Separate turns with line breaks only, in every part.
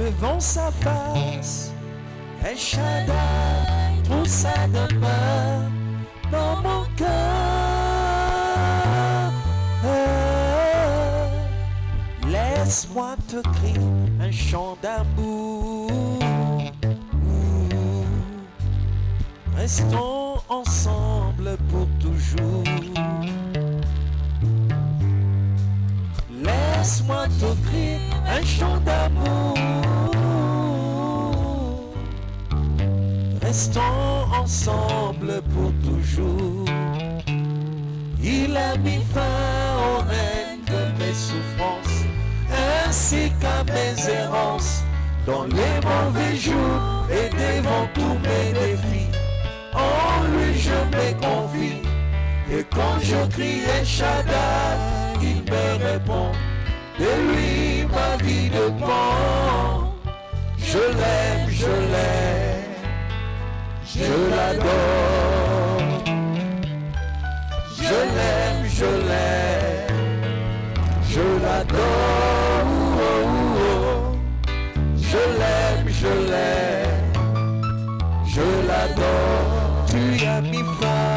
devant sa face. El Shaddai trouve sa demeure dans mon cœur. Laisse-moi te crier un chant d'amour. Restons ensemble pour toujours. Laisse-moi t'offrir un chant d'amour. Restons ensemble pour toujours. Il a mis fin au règne de mes souffrances, ainsi qu'à mes errances, dans les mauvais jours et devant tous mes défis. En lui je me confie, et quand je crie El Shaddai, il me répond. De lui ma vie dépend. Je l'aime, je l'aime, je l'adore. Je l'aime, je l'aime, je l'adore. Je l'aime, je l'aime, je l'adore. Tu as mis fin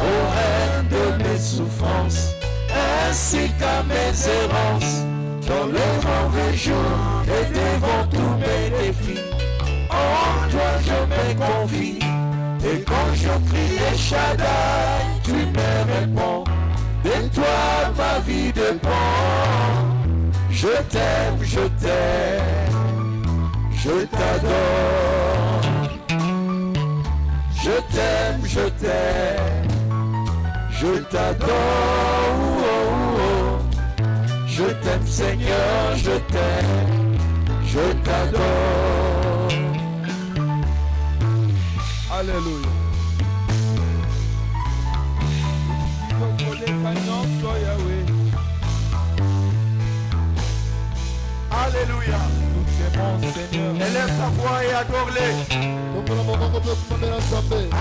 au règne de mes souffrances, ainsi qu'à mes errances, dans les mauvais jours et devant tous mes défis. En toi je me confie, et quand je crie El Shaddai, tu me réponds. De toi ma vie dépend. Je t'aime, je t'aime, je t'adore. Je t'aime, je t'aime, je t'adore. Je t'aime Seigneur, je t'aime, je t'adore.
Alléluia.
Alléluia.
Nous t'aimons Seigneur.
Élève ta voix et adore-les.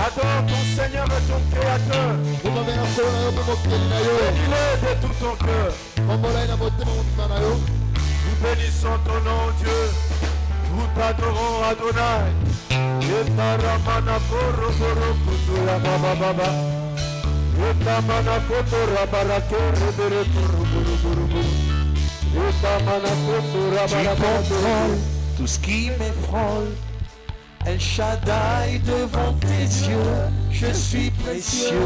Adore ton Seigneur et ton Créateur. Bénis-le de tout ton cœur. Nous bénissons ton nom, Dieu. Nous t'adorons, Adonai.
Tu contrôles tout ce qui m'effraie. El Shaddai, devant tes yeux, je suis précieux.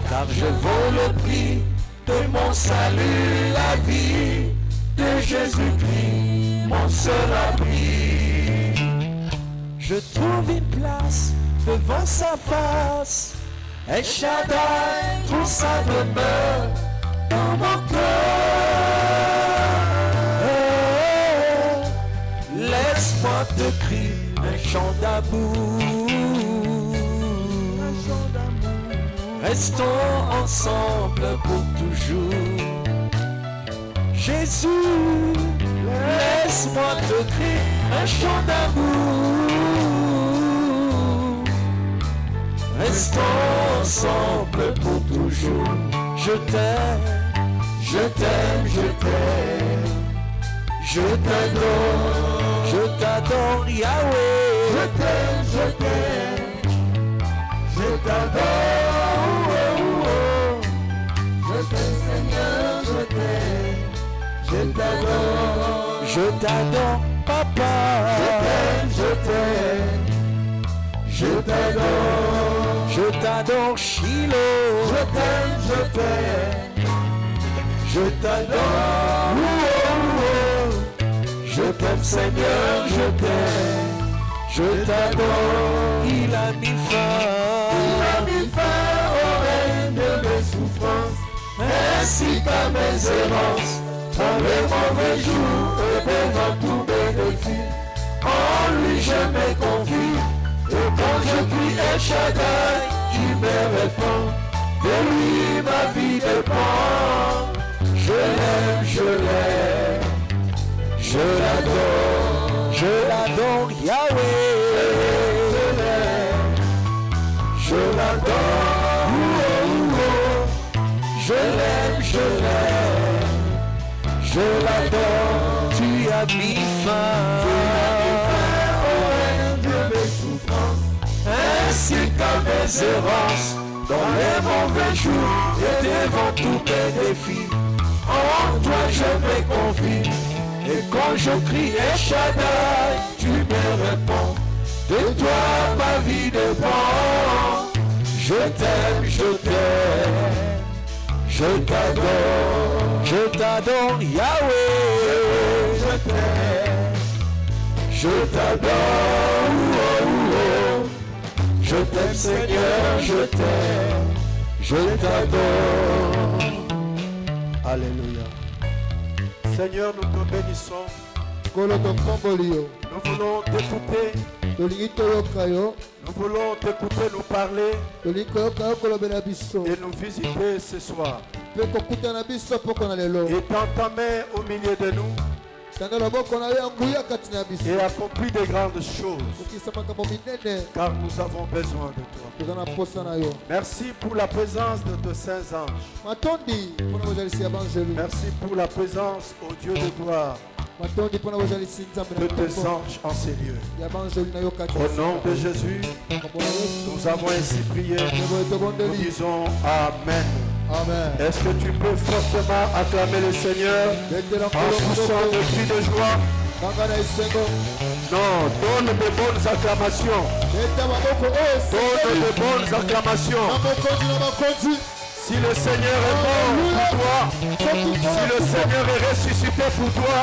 Car je vaux le prix de mon salut, la vie de Jésus-Christ, mon seul abri. Je trouve une place devant sa face. El Shaddai trouve sa demeure dans mon cœur. Laisse-moi te crier un chant d'amour. Restons ensemble pour toujours. Jésus, laisse-moi te crier un chant d'amour. Restons ensemble pour toujours. Je t'aime, je t'aime, je t'aime. Je t'adore Yahweh. Je t'aime, je t'aime. Je t'adore. Je t'aime Seigneur, je t'aime. Je t'adore. Je t'adore Papa. Je t'aime, je t'aime. Je t'adore. Je t'adore Shiloh. Je t'aime, je t'aime. Je t'adore. Je t'aime Seigneur, je t'aime. Je t'adore. Il a mis fin au règne de mes souffrances, ainsi qu'à mes errances, dans les mauvais jours et devant tous mes défis. En lui je me confie, et quand je crie El Shaddai, il me répond. De lui ma vie dépend. Je l'aime, je l'aime. Je l'adore Yahweh. Je l'aime, je l'adore. Je l'aime, je l'aime. Je l'adore, tu as mis fin au règne de mes souffrances, ainsi qu'à mes errances, dans les mauvais jours et devant tous mes défis. En toi je me confie, et quand je crie El Shaddai, tu me réponds. De toi ma vie dépend. Je t'aime, je t'adore Yahweh. Je t'adore, oh, oh, oh. Je t'aime Seigneur, je t'adore.
Alléluia. Seigneur, nous te bénissons. Nous voulons t'écouter. Nous voulons t'écouter nous parler et nous visiter ce soir. Et tends ta main au milieu de nous et accomplis de grandes choses, car nous avons besoin de toi. Merci pour la présence de tes saints anges. Merci pour la présence, ô Dieu de gloire, de tes anges en ces lieux. Au nom de Jésus, nous avons ainsi prié. Nous disons Amen.
Amen.
Est-ce que tu peux fortement acclamer le Seieur en poussant de cris de joie? Non, donne de bonnes acclamations. Donne de bonnes acclamations. Si le Seigneur est mort pour toi, si le Seigneur est ressuscité pour toi,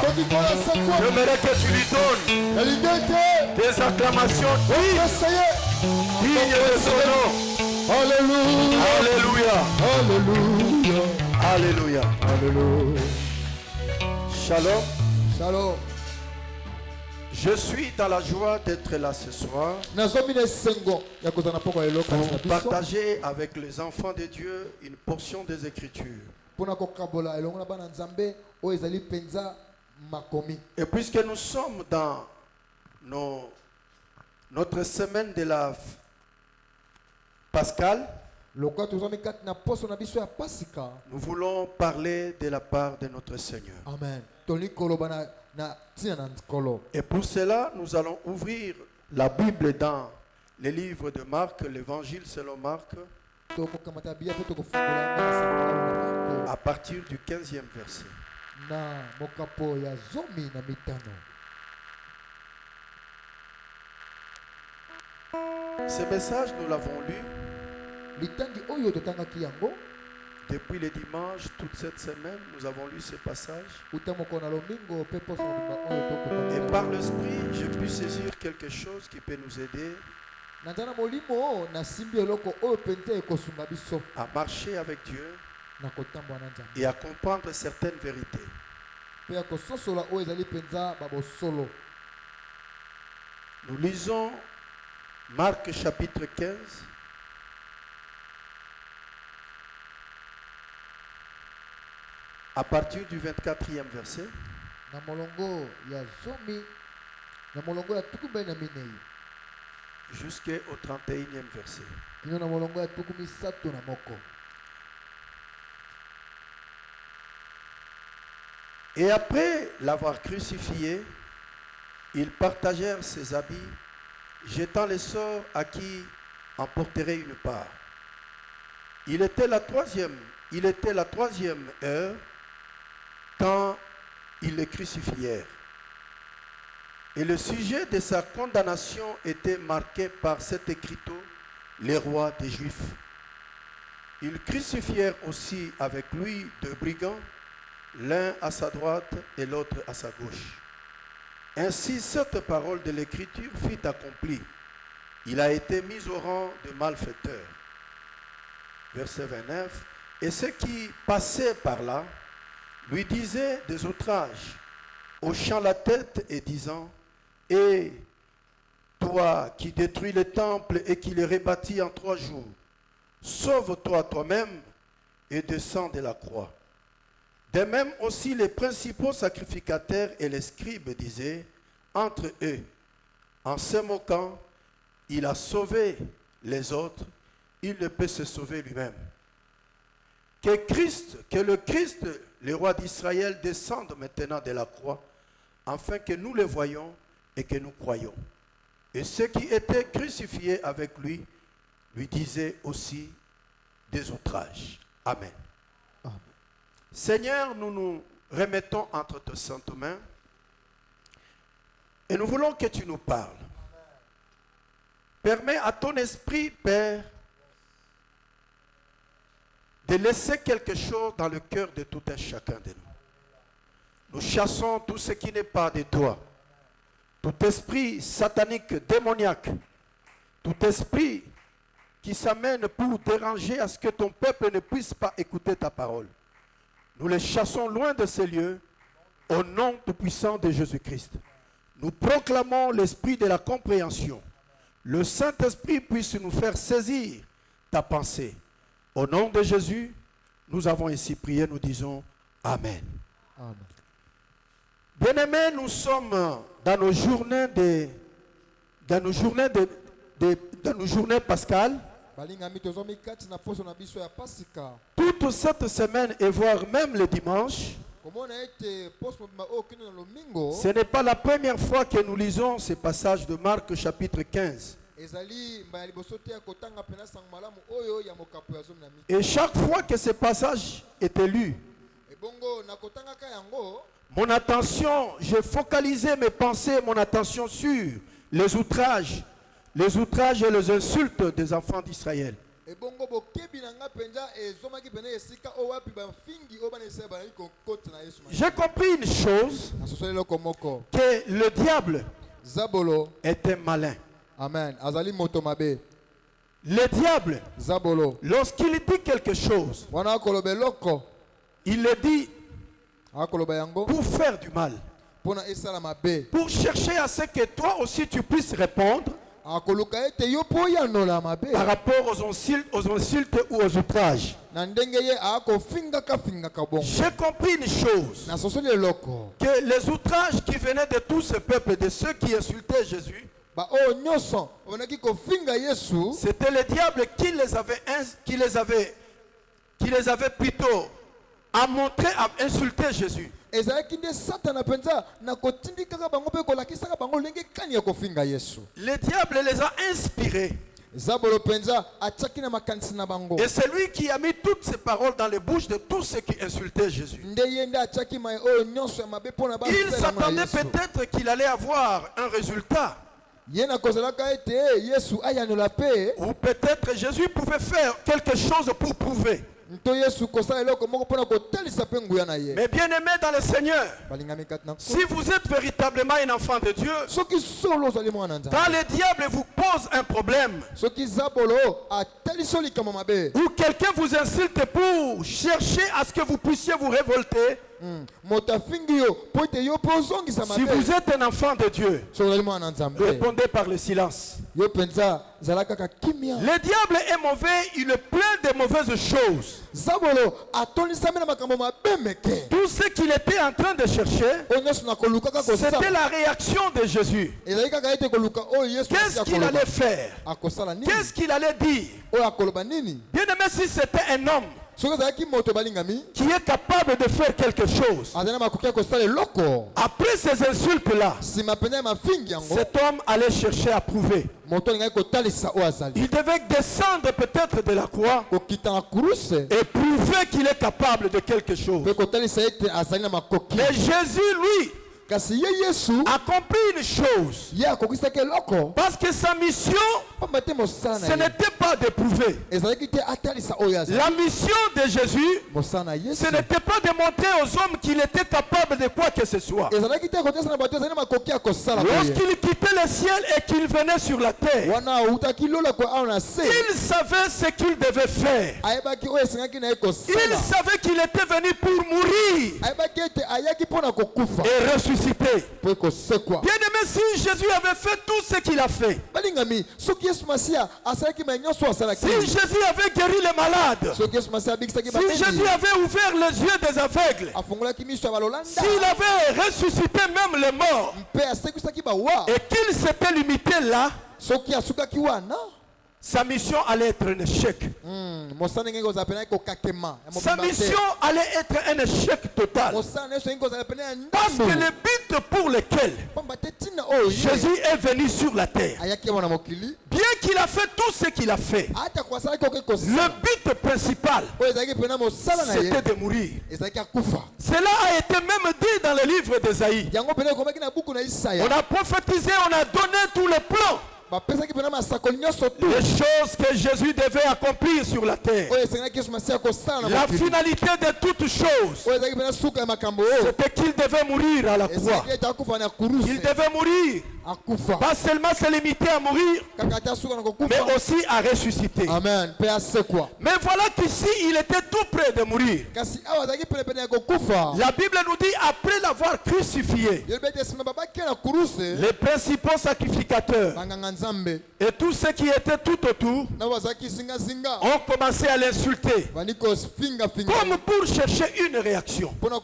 j'aimerais que tu lui donnes des acclamations dignes de son nom.
Alléluia.
Alléluia.
Alléluia.
Alléluia.
Alléluia.
Shalom.
Shalom.
Je suis dans la joie d'être là ce soir pour partager avec les enfants de Dieu une portion des Écritures. Et puisque nous sommes dans notre semaine de la Pascale, nous voulons parler de la part de notre Seigneur.
Amen.
Et pour cela, nous allons ouvrir la Bible dans les livres de Marc, l'évangile selon Marc, à partir du 15e verset. Ce message, nous l'avons lu depuis le dimanche, toute cette semaine, nous avons lu ce passage. Et par l'Esprit, je puis saisir quelque chose qui peut nous aider à marcher avec Dieu et à comprendre certaines vérités. Nous lisons Marc chapitre 15. À partir du 24e verset jusqu'au 31e verset. Et après l'avoir crucifié, ils partagèrent ses habits, jetant les sorts à qui en porterait une part. Il était la troisième heure quand ils le crucifièrent. Et le sujet de sa condamnation était marqué par cet écriteau, les rois des Juifs. Ils crucifièrent aussi avec lui deux brigands, l'un à sa droite et l'autre à sa gauche. Ainsi cette parole de l'écriture fut accomplie. Il a été mis au rang de malfaiteur. Verset 29. Et ceux qui passaient par là lui disaient des outrages, hochant la tête et disant: Et toi qui détruis le temple et qui le rebâtis en 3 jours, sauve-toi toi-même et descends de la croix. De même aussi les principaux sacrificateurs et les scribes disaient entre eux, en se moquant: il a sauvé les autres, il ne peut se sauver lui-même. que le Christ, le roi d'Israël, descende maintenant de la croix, afin que nous le voyions et que nous croyions. Et ceux qui étaient crucifiés avec lui disaient aussi des outrages. Amen.
Amen.
Seigneur, nous nous remettons entre tes saintes mains et nous voulons que tu nous parles. Permets à ton esprit, Père, de laisser quelque chose dans le cœur de tout un chacun de nous. Nous chassons tout ce qui n'est pas de toi. Tout esprit satanique, démoniaque, tout esprit qui s'amène pour déranger à ce que ton peuple ne puisse pas écouter ta parole. Nous les chassons loin de ces lieux au nom tout-puissant de Jésus-Christ. Nous proclamons l'esprit de la compréhension. Le Saint-Esprit puisse nous faire saisir ta pensée. Au nom de Jésus, nous avons ainsi prié, nous disons Amen.
Amen.
Bien-aimés, nous sommes dans nos journées pascales. Toute cette semaine et voire même le dimanche, ce n'est pas la première fois que nous lisons ces passages de Marc chapitre 15. Et chaque fois que ce passage était lu, mon attention, j'ai focalisé mes pensées, mon attention sur les outrages et les insultes des enfants d'Israël. J'ai compris une chose, que le diable était malin.
Amen. Azali motomabe.
Le diable,
Zabolo.
lorsqu'il dit quelque chose, il le dit pour faire du mal, pour chercher à ce que toi aussi tu puisses répondre par rapport aux insultes ou aux outrages. J'ai compris une chose, que les outrages qui venaient de tout ce peuple, de ceux qui insultaient Jésus, c'était le diable qui les avait plutôt à montrer, à insulter Jésus. Le diable les a inspirés. Et c'est lui qui a mis toutes ces paroles dans les bouches de tous ceux qui insultaient Jésus. Il s'attendait peut-être qu'il allait avoir un résultat. Ou peut-être Jésus pouvait faire quelque chose pour prouver. Mais bien aimé dans le Seigneur, si vous êtes véritablement un enfant de Dieu, quand le diable vous pose un problème, ou quelqu'un vous insulte pour chercher à ce que vous puissiez vous révolter, si vous êtes un enfant de Dieu, répondez par le silence. Le diable est mauvais, il est plein de mauvaises choses. Tout ce qu'il était en train de chercher, c'était la réaction de Jésus. Qu'est-ce qu'il allait faire? Qu'est-ce qu'il allait dire? Bien aimé, si c'était un homme qui est capable de faire quelque chose, après ces insultes-là, cet homme allait chercher à prouver. Il devait descendre peut-être de la croix et prouver qu'il est capable de quelque chose. Mais Jésus, lui, accomplit une chose, parce que sa mission, ce n'était pas de prouver. La mission de Jésus, ce n'était pas de montrer aux hommes qu'il était capable de quoi que ce soit. Lorsqu'il quittait le ciel et qu'il venait sur la terre, il savait ce qu'il devait faire. Il savait qu'il était venu pour mourir et ressusciter. Bien aimé, si Jésus avait fait tout ce qu'il a fait, si Jésus avait guéri les malades, si Jésus avait ouvert les yeux des aveugles, s'il avait ressuscité même les morts, et qu'il s'était limité là, sa mission allait être un échec. Sa mission allait être un échec total. Parce que le but pour lequel Jésus est venu sur la terre, bien qu'il a fait tout ce qu'il a fait, le but principal, c'était de mourir. Cela a été même dit dans le livre d'Ésaïe. On a prophétisé, on a donné tout le plan. Les choses que Jésus devait accomplir sur la terre. La finalité de toutes choses, c'était qu'il devait mourir à la croix. Il devait mourir. Pas seulement se limiter à mourir, mais aussi à ressusciter.
Amen.
Mais voilà qu'ici, il était tout près de mourir. La Bible nous dit, après l'avoir crucifié, les principaux sacrificateurs et tous ceux qui étaient tout autour ont commencé à l'insulter, comme pour chercher une réaction, comme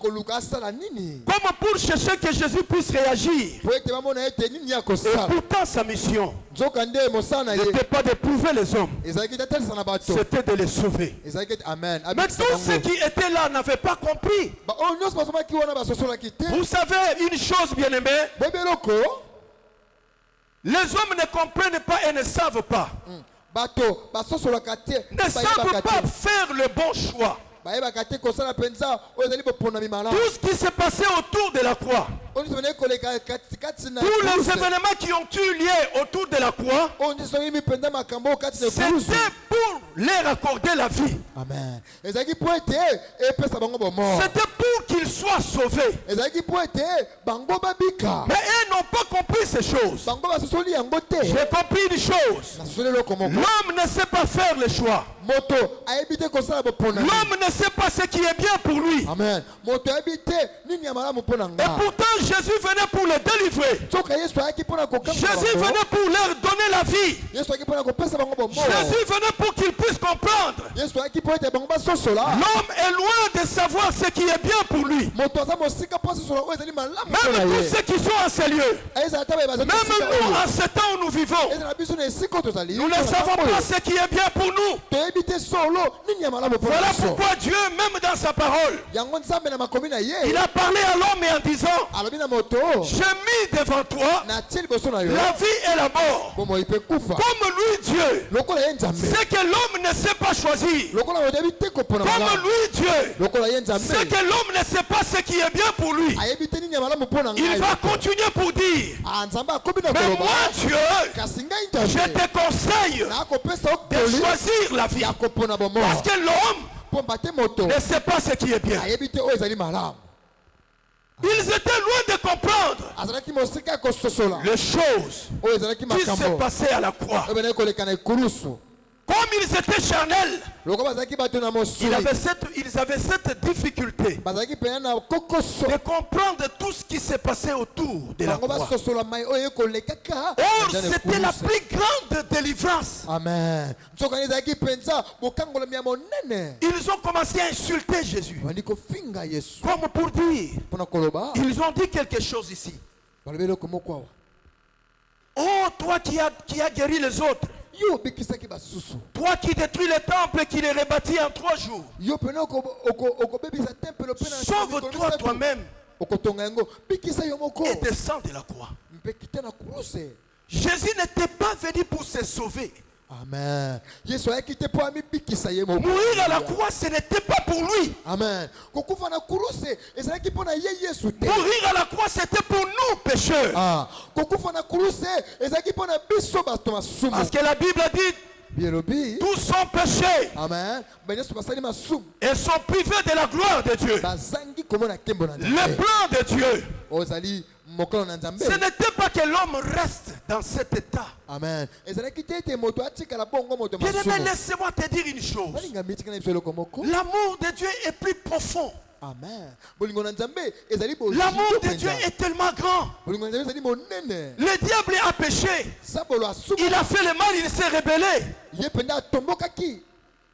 pour chercher que Jésus puisse réagir. Et pourtant sa mission n'était pas d'éprouver les hommes, c'était de les sauver. Mais tous ceux qui étaient là n'avaient pas compris. Vous savez une chose, bien-aimés, les hommes ne comprennent pas et ne savent pas. Ne savent pas faire le bon choix. Tout ce qui s'est passé autour de la croix, tous les événements qui ont eu lieu autour de la croix, c'était pour leur accorder la vie.
Amen.
C'était pour qu'ils soient sauvés. Mais ils n'ont pas compris ces choses. J'ai compris une chose. L'homme ne sait pas faire le choix. L'homme ne sait pas ce qui est bien pour lui.
Amen.
Et pourtant Jésus venait pour les délivrer. Jésus venait pour leur donner la vie. Jésus venait pour qu'ils puissent comprendre. L'homme est loin de savoir ce qui est bien pour lui. Même tous ceux qui sont en ces lieux, même nous en ce temps où nous vivons, nous ne savons pas ce qui est bien pour nous. Voilà pourquoi Dieu, même dans sa parole, il a parlé à l'homme en disant, j'ai mis devant toi la vie et la mort. Comme lui Dieu, c'est que l'homme ne sait pas choisir. Comme lui Dieu, c'est que l'homme ne sait pas ce qui est bien pour lui. Il va continuer pour dire, mais moi Dieu, je te conseille de choisir la vie. Parce que l'homme ne sait pas ce qui est bien. Ils étaient loin de comprendre les choses qui se passaient à la croix. Comme ils étaient charnels, ils avaient cette difficulté de comprendre tout ce qui s'est passé autour de la croix. Or, c'était la plus grande délivrance.
Amen.
Ils ont commencé à insulter Jésus. Comme pour dire, ils ont dit quelque chose ici. Oh, toi qui as guéri les autres. Toi qui détruis le temple et qui les rebâtis en 3 jours. Sauve-toi toi-même et descends de la croix. Jésus n'était pas venu pour se sauver.
Amen.
Mourir à la croix, ce n'était pas pour lui.
Amen.
Mourir à la croix, c'était pour nous, pécheurs. Parce que la Bible dit, tous sont péchés.
Amen.
Et sont privés de la gloire de Dieu. Le plan de Dieu, ce n'était pas que l'homme reste dans cet état.
Amen.
Bien-aimé, laissez-moi te dire une chose. L'amour de Dieu est plus profond.
Amen.
L'amour de Dieu est tellement grand. Le diable a péché. Il a fait le mal, il s'est rebellé.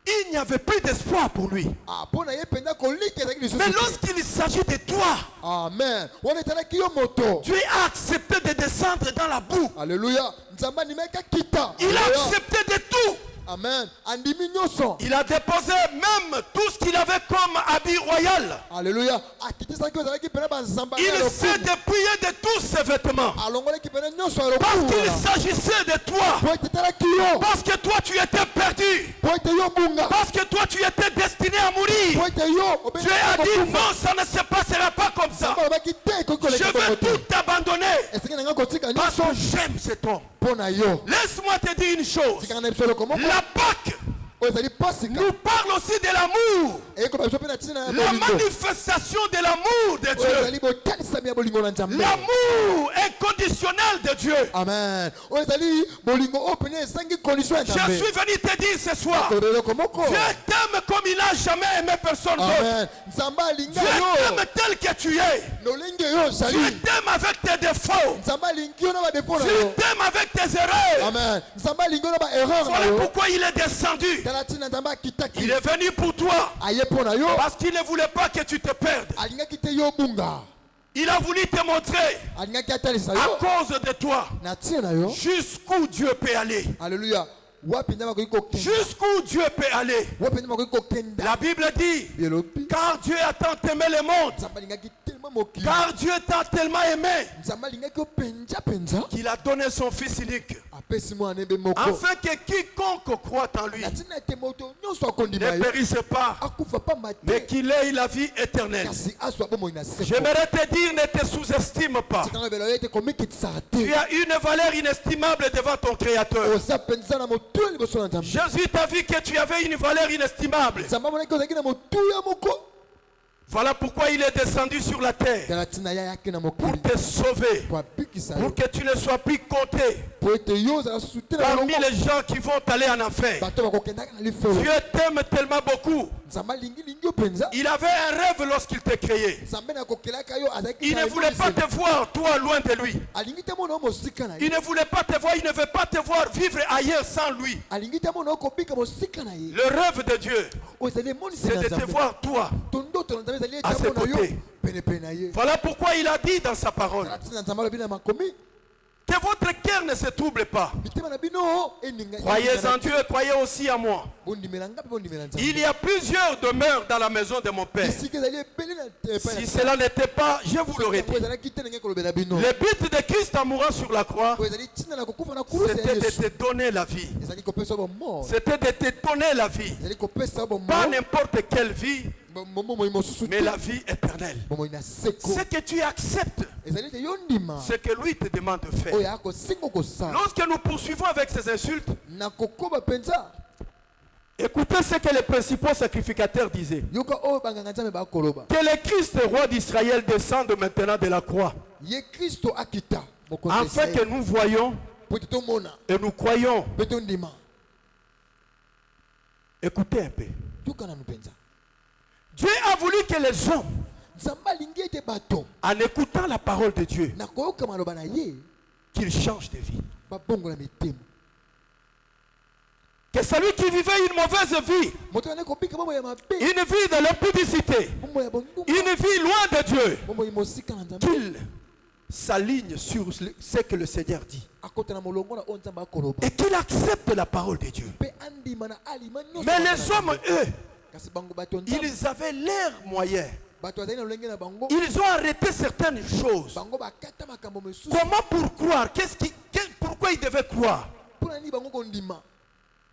il n'y avait plus d'espoir pour lui.
Ah, mpona ye mpenza kolika ezalaki lisusu
Mais
te.
lorsqu'il s'agit de toi,
Amen. wana etalaki yo moto.
Dieu a accepté de descendre dans la boue.
Alléluia. Nzambe andimaki akita.
Il a
Alléluia.
accepté de tout.
Amen. Andimi nyonso.
Il a déposé même tout ce qu'il avait comme habit royal.
Alléluia. Akitisaki ozalaki pena banzamba ya
Il s'est
lokumu.
dépouillé de tous ses vêtements.
Alongolaki pena nyonso ya
Parce
lokumu.
qu'il s'agissait de toi.
Po ete etalaki yo.
Parce que toi tu étais perdu.
Po ete yo bunga.
Parce que toi tu étais destiné à
Po
mourir.
ete yo.
Dieu a dit non, ça ne se passera pas comme ça.
Alobaki te ekoki koleka
Je vais
bongo te.
tout abandonner.
Esengeli nanga kotika
Parce
nyonso
que j'aime cet homme.
mpona yo.
Laisse-moi te dire une chose.
Tikanga na biso eloko moko.
La Pâque
Oyo ezali pasika.
nous parle aussi de l'amour.
Eyekoloba biso mpe na ntina ya
La
bolingo.
manifestation de l'amour de
Oyo
Dieu.
ezali bokalisami ya bolingo na Nzambe.
L'amour inconditionnel de Dieu.
Amen. Oyo ezali bolingo oyo pene esangi condition ya
Je
Nzambe.
suis venu te dire ce soir.
Koyeba eloko moko.
Dieu t'aime comme il n'a jamais aimé personne d'autre.
Amen. Nzambe alingi
Dieu
yo.
t'aime tel que tu es.
Nolenge yo ozali.
Dieu t'aime avec tes défauts.
Nzambe alingi yo na badefo na
Dieu
yo.
t'aime avec tes erreurs.
Amen. Nzambe alingi yo na baerreur na
Voilà
yo.
pourquoi il est descendu.
Tala ntina Nzambe akitaki.
Il est venu pour toi.
Aye mpo na yo.
Parce qu'il ne voulait pas que tu te perdes.
Alingaki te yo bunga.
Il a voulu te montrer
Alingaki atalisa
à
yo.
cause de toi
Na ntina na yo.
jusqu'où Dieu peut aller.
Alléluia. Wapi nzambe akoki kokenda.
Jusqu'où Dieu peut aller.
Wapi nzambe akoki kokenda.
La Bible dit,
Elobi.
car Dieu a tant aimé le monde,
Nzambe alingaki tellement mokili.
car Dieu t'a tellement aimé,
Nzambe alingaki yo penza.
qu'il a donné son Fils unique,
Apesi mwana ebe moko.
afin que quiconque croit en lui
Na ntina ete moto nyonso akondima
ne
ye.
périsse pas,
Akufa pamba
mais
te.
qu'il ait la vie éternelle.
Kasi aswa bomoi na seko.
J'aimerais te dire, ne te sous-estime pas.
Tikanga belo ete komikitsaka
Tu
te.
as une valeur inestimable devant ton Créateur.
Oza penza na motu ya liboso na Nzambe.
Jésus t'a vu que tu avais une valeur inestimable.
Nzambe amonaki ozalaki na motu ya moko.
Voilà pourquoi il est descendu sur la terre,
Tala ntina ya yaki na
pour
mokili.
te sauver,
Po abikisa
pour
yo.
que tu ne sois plus compté
Po ete yo ozala susu te na
parmi
balongo.
les gens qui vont aller en enfer.
Bato bakokendaka na lifelo.
Dieu t'aime tellement beaucoup.
Nzambe alingi yo penza.
Il avait un rêve lorsqu'il t'a créé.
Nzambe na kokelaka yo azalaki.
Il ne voulait pas te voir, toi, loin de lui.
Alingi te mona mosika na ye.
Il ne voulait pas te voir, il ne veut pas te voir vivre ailleurs sans lui.
Alingi te mona kobika mosika na ye.
Le rêve de Dieu,
Ozali emonisi
c'est
na
de te
Nzambe.
voir, toi.
Ton ndoto na Nzambe ezali
À
ete
ses
amona yo
côtés.
penepene na ye.
Voilà pourquoi il a dit dans sa parole
Tala ntina Nzambe alobi na makomi.
que votre cœur ne se trouble pas.
Mitema na bino eninga.
Croyez en Dieu, croyez aussi en moi.
Bondimela ngapi bondimela Nzambe.
Il y a plusieurs demeures dans la maison de mon Père.
Esika ezali ebele na
Si cela n'était pas, je vous l'aurais dit.
ezalaki te ndenge kolobela bino.
Le but de Christ en mourant sur la croix,
Oyo ezali ntina na kokufa na kulusa ya
c'était de
Yesu.
te donner la vie.
Ezali kopesa yo bomoi.
C'était de te donner la vie.
Ezali kopesa yo
Pas
bomoi.
n'importe quelle vie,
Bomoi mosusu
mais
te.
la vie éternelle.
Bomoi na seko.
Ce que tu acceptes,
Ezali te yo ndima.
ce que lui te demande de faire.
Oyo akosinga kosala.
Lorsque nous poursuivons avec ces insultes,
Na kokoba penza.
écoutez ce que les principaux sacrificateurs disaient.
Yoka oyo banganga Nzambe bakoloba.
Que le Christ, roi d'Israël, descende maintenant de la croix,
Ye Kristo akita. Mokonzi
afin que
Israël.
nous voyions
Po ete tomona.
et nous croyons.
Pe tondima.
Écoutez un peu.
Yoka nanu penza.
Dieu a voulu que les hommes,
Nzambe alingi ete bato.
en écoutant la parole de Dieu,
Na koyoka maloba na ye.
qu'ils changent de vie.
Babongola mitema.
Que celui qui vivait une mauvaise vie,
Moto ane kobika bomoi ya mabe.
une vie de l'impudicité,
Bomoi ya bonduma.
une vie loin de Dieu,
Bomoi mosika na Nzambe.
qu'il s'aligne sur ce que le Seigneur dit
Akota na molongo na oyo Nzambe akoloba.
et qu'il accepte la parole de Dieu.
Pe andima na alima nyonso.
Mais les hommes, eux,
Kasi bango bato ya Nzambe.
ils avaient leurs moyens.
Bato azali na lolenge na bango.
Ils ont arrêté certaines choses.
Bango bakata makambo mosusu.
Comment pour croire? Pourquoi ils devaient croire?
Mpona nini bango kondima.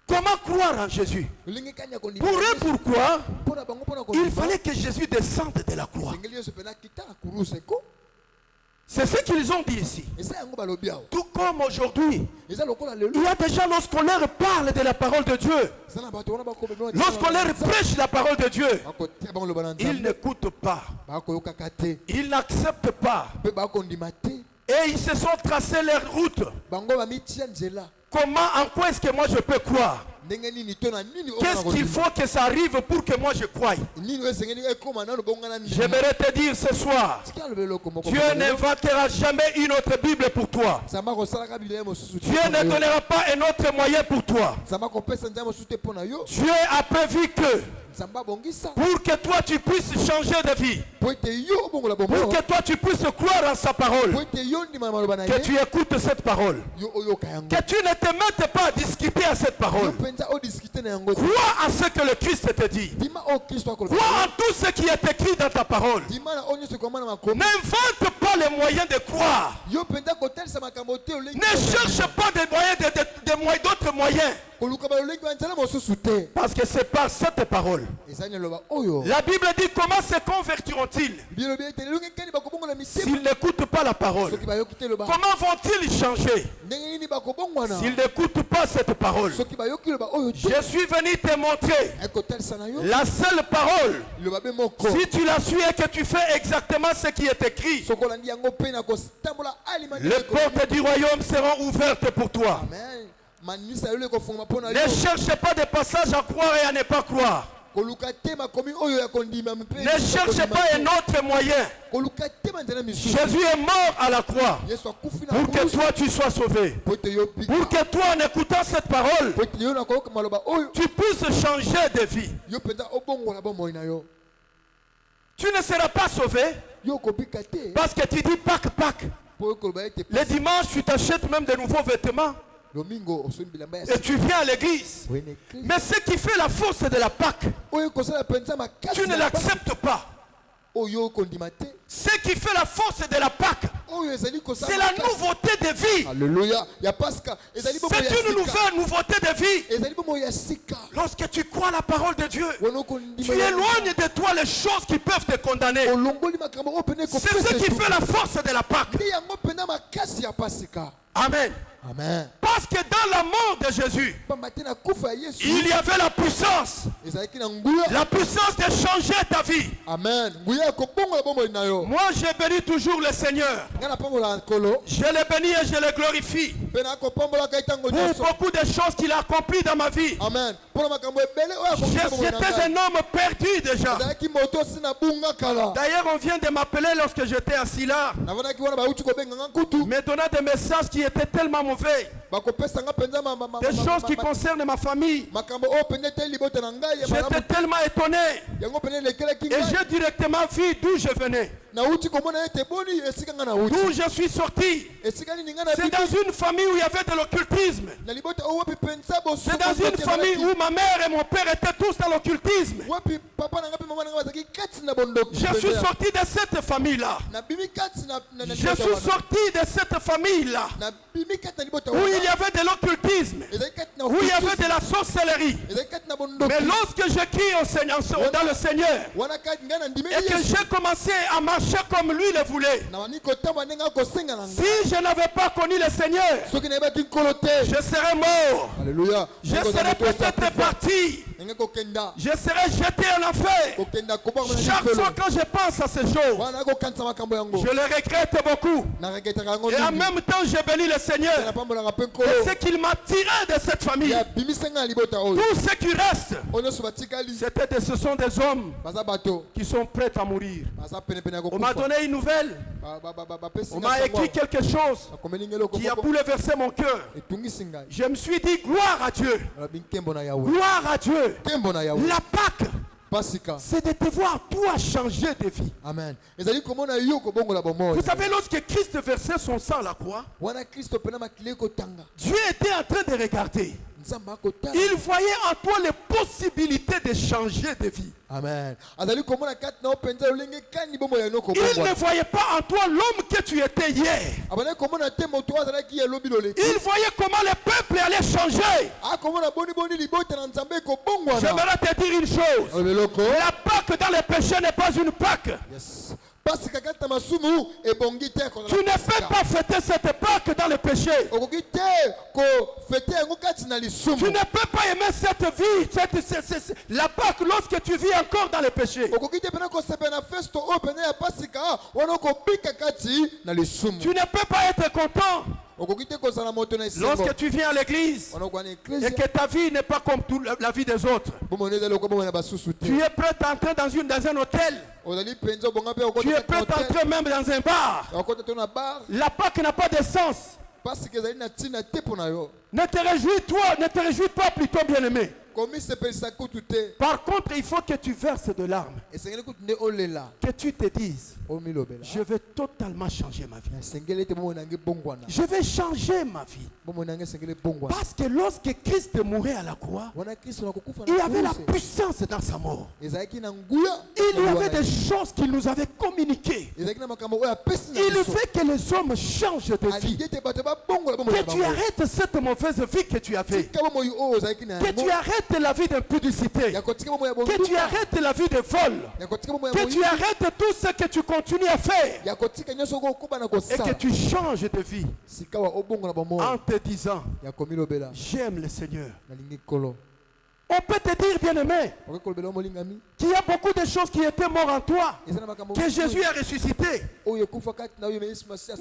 Comment croire en Jésus?
Lolenge kanya kondima.
Pour eux, pourquoi?
Mpona bango mpona
Il
kondima.
fallait que Jésus descende de la croix.
Engeli nyonso pena kita na kurusa ko.
C'est ce qu'ils ont dit ici.
Eza yango balobi awo.
Tout comme aujourd'hui,
Eza lokola lelo.
il y a des gens, lorsqu'on leur parle de la parole de Dieu,
Eza na bato wana bakobebela.
lorsqu'on leur prêche la parole de Dieu,
bakotia bango loba na
ils
Nzambe.
n'écoutent pas,
Bakoyokaka te.
ils n'acceptent pas.
Pe bakondima te.
Et ils se sont tracés leur route.
Bango bamitia nzela.
Comment, en quoi est-ce que moi je peux croire? Qu'est-ce qu'il faut que ça arrive pour que moi je croie? J'aimerais te dire ce soir, Dieu n'inventera jamais une autre Bible pour toi. Dieu ne donnera pas un autre moyen pour toi. Dieu a prévu que pour que toi tu puisses changer de vie, pour que toi tu puisses croire en sa parole, que tu écoutes cette parole, que tu ne te mettes pas à discuter à cette parole. Crois à ce que le Christ te dit. Crois en tout ce qui est écrit dans ta parole. N'invente pas les moyens de croire. Ne cherche pas des moyens d'autres moyens. Parce que c'est par cette parole. La Bible dit comment se convertiront-ils s'ils n'écoutent pas la parole? Comment vont-ils changer s'ils n'écoutent pas cette parole? Je suis venu te montrer la seule parole. Si tu la suis et que tu fais exactement ce qui est écrit, les portes du royaume seront ouvertes pour toi. Ne cherche pas des passages à croire et à ne pas croire. Ne cherche pas un autre moyen. Jésus est mort à la croix pour que toi tu sois sauvé. Pour que toi, en écoutant cette parole, tu puisses changer de vie. Tu ne seras pas sauvé parce que tu dis Pâques, Pâques. Le dimanche, tu t'achètes même de nouveaux vêtements. Et tu viens à l'église. Mais ce qui fait la force de la Pâque, tu ne l'acceptes pas. Ce qui fait la force de la Pâque, c'est la nouveauté de vie.
Alléluia.
C'est une nouvelle nouveauté de vie. Lorsque tu crois la parole de Dieu, tu éloignes de toi les choses qui peuvent te condamner. C'est ce qui fait la force de la Pâque. Amen.
Amen.
Parce que dans la mort de Jésus, il y avait la puissance. La puissance de changer ta vie.
Amen.
Moi, je bénis toujours le Seigneur. Je le bénis et je le glorifie pour beaucoup de choses qu'il a accomplies dans ma vie.
Amen.
J'étais un homme perdu déjà. D'ailleurs, on vient de m'appeler lorsque j'étais assis là, me donnant des messages qui étaient tellement mauvais. Des choses qui concernent ma famille. J'étais tellement étonné. Et j'ai directement vu d'où je venais. D'où je suis sorti. C'est dans une famille où il y avait de l'occultisme. C'est dans une famille où ma mère et mon père étaient tous dans l'occultisme. Je suis sorti de cette famille-là. Je suis sorti de cette famille-là où il y avait de l'occultisme, où il y avait de la sorcellerie. Mais lorsque je crie au Seigneur, dans le Seigneur, et que j'ai commencé à marcher comme lui le voulait, si je n'avais pas connu le Seigneur, je serais mort.
Alléluia.
Je serais peut-être parti. Je serais jeté en enfer. Chaque fois quand je pense à ces choses, je le regrette beaucoup. Et en même temps, je bénis le Seigneur. Et ce qu'il m'a tiré de cette famille, tout ce qui reste, ce sont des hommes qui sont prêts à mourir. On m'a donné une nouvelle. On m'a écrit quelque chose qui a bouleversé mon cœur. Je me suis dit, gloire à Dieu. Gloire à Dieu. La Pâque, c'est de te voir toi changer de vie.
Amen.
Vous savez, lorsque Christ versait son sang à la croix, Dieu était en train de regarder. Il voyait en toi les possibilités de changer de vie.
Amen.
Il ne voyait pas en toi l'homme que tu étais hier. Il voyait comment le peuple allait changer. J'aimerais te dire une chose. La Pâque dans le péché n'est pas une Pâque.
Yes.
Tu ne peux pas fêter cette Pâque dans le péché. Tu ne peux pas aimer cette vie, la Pâque lorsque tu vis encore dans le péché. Tu ne peux pas être content Lorsque tu viens à l'église et que ta vie n'est pas comme la vie des autres, tu es prêt à entrer dans un hôtel. Tu es prêt à entrer même dans un bar. La Pâque n'a pas de sens. Ne te réjouis pas plutôt, bien-aimé. Par contre, il faut que tu verses de larmes. Que tu te dises, je vais totalement changer ma vie. Je vais changer ma vie. Parce que lorsque Christ mourait à la croix, il y avait la puissance dans sa mort. Il y avait des choses qu'il nous avait communiquées. Il fait que les hommes changent de vie. Que tu arrêtes cette mauvaise vie que tu as fait. Que tu arrêtes la vie d'impudicité. Que tu arrêtes la vie de vol. Que tu arrêtes tout ce que tu continues à faire. Et que tu changes de vie en te disant, j'aime le Seigneur. On peut te dire, bien-aimé, qu'il y a beaucoup de choses qui étaient mortes en toi, que Jésus a ressuscité.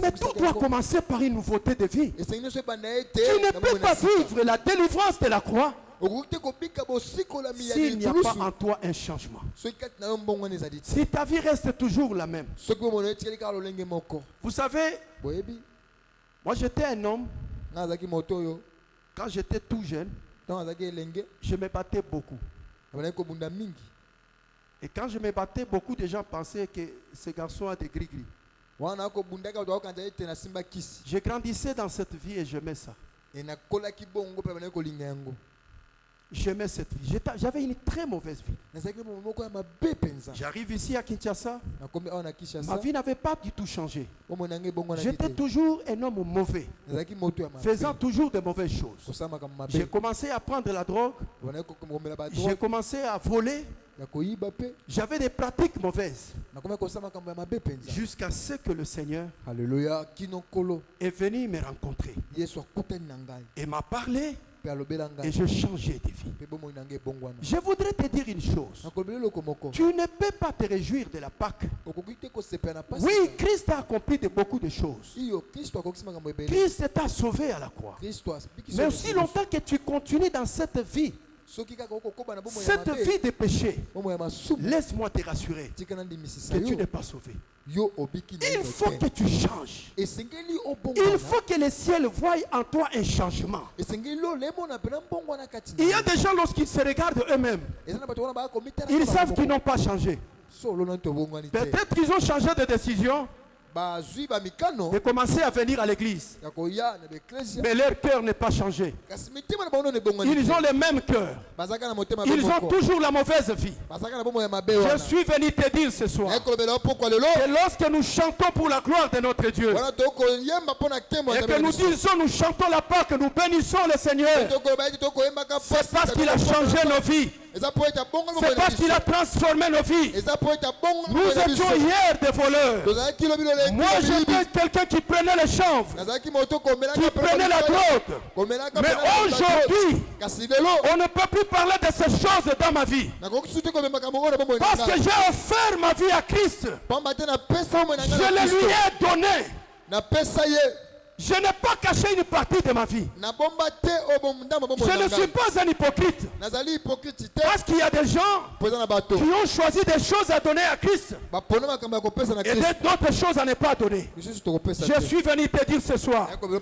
Mais tout doit commencer par une nouveauté de vie. Tu ne peux pas vivre la délivrance de la croix s'il n'y a pas en toi un changement. Si ta vie reste toujours la même. Vous savez, moi j'étais un homme, quand j'étais tout jeune, je me battais beaucoup. Et quand je me battais, beaucoup de gens pensaient que ce garçon a des gris-gris. Je grandissais dans cette vie et j'aimais ça. J'aimais cette vie. J'avais une très mauvaise vie. J'arrive ici à Kinshasa. Ma vie n'avait pas du tout changé. J'étais toujours un homme mauvais, faisant toujours de mauvaises choses. J'ai commencé à prendre la drogue. J'ai commencé à voler. J'avais des pratiques mauvaises. Jusqu'à ce que le Seigneur est venu me rencontrer et m'a parlé. Et je changeais de vie. Je voudrais te dire une chose. Tu ne peux pas te réjouir de la Pâque. Oui, Christ a accompli beaucoup de choses. Christ t'a sauvé à la croix. Mais aussi longtemps que tu continues dans cette vie de péché, laisse-moi te rassurer que tu n'es pas sauvé. Il faut que tu changes. Il faut que le ciel voie en toi un changement. Il y a des gens, lorsqu'ils se regardent eux-mêmes, ils savent qu'ils n'ont pas changé. Peut-être qu'ils ont changé de décision de commencer à venir à l'église, mais leur cœur n'est pas changé. Ils ont le même cœur. Ils ont toujours la mauvaise vie. Je suis venu te dire ce soir que lorsque nous chantons pour la gloire de notre Dieu et que nous disons, nous chantons la Pâque, nous bénissons le Seigneur, c'est parce qu'il a changé nos vies. C'est parce qu'il a transformé nos vies. Nous étions hier des voleurs. Moi j'étais quelqu'un qui prenait les chanvres, qui prenait la drogue. Mais aujourd'hui, on ne peut plus parler de ces choses dans ma vie. Parce que j'ai offert ma vie à Christ. Je le lui ai donné. Je n'ai pas caché une partie de ma vie. Je ne suis pas un hypocrite. Parce qu'il y a des gens qui ont choisi des choses à donner à Christ et d'autres choses à ne pas donner. Je suis venu te dire ce soir, donne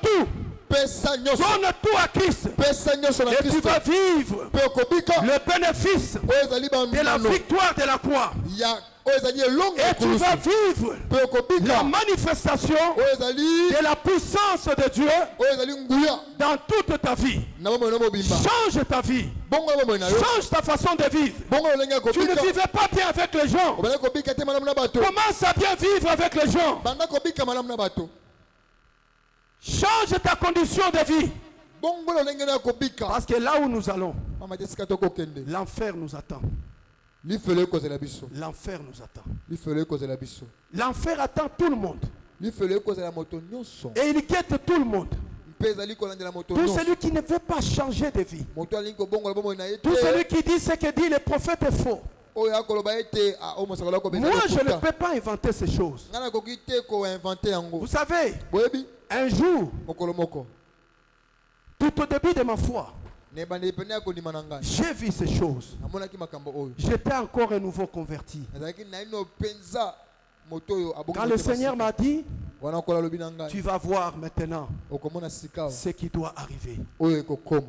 tout. Donne tout à Christ et tu vas vivre le bénéfice de la victoire de la croix. Et tu vas vivre la manifestation de la puissance de Dieu dans toute ta vie. Change ta vie. Change ta façon de vivre. Tu ne vivais pas bien avec les gens. Commence à bien vivre avec les gens. Change ta condition de vie. Parce que là où nous allons, l'enfer nous attend. L'enfer nous attend. L'enfer attend tout le monde. Et il guette tout le monde. Tout celui qui ne veut pas changer de vie. Tout celui qui dit ce que dit le prophète est faux. Moi, je ne peux pas inventer ces choses. Vous savez, Un jour,
mokolo moko
tout au début de ma foi,
ne bande pene ya kondima na ngai
j'ai vu ces choses.
namonaki makambo oyo
J'étais encore un nouveau converti.
nazalaki naino penza moto oyo abongi
Quand le Seigneur m'a dit,
wana kola lobi na ngai
tu vas voir maintenant
okomona sika
ce qui doit arriver.
oyo ekokoma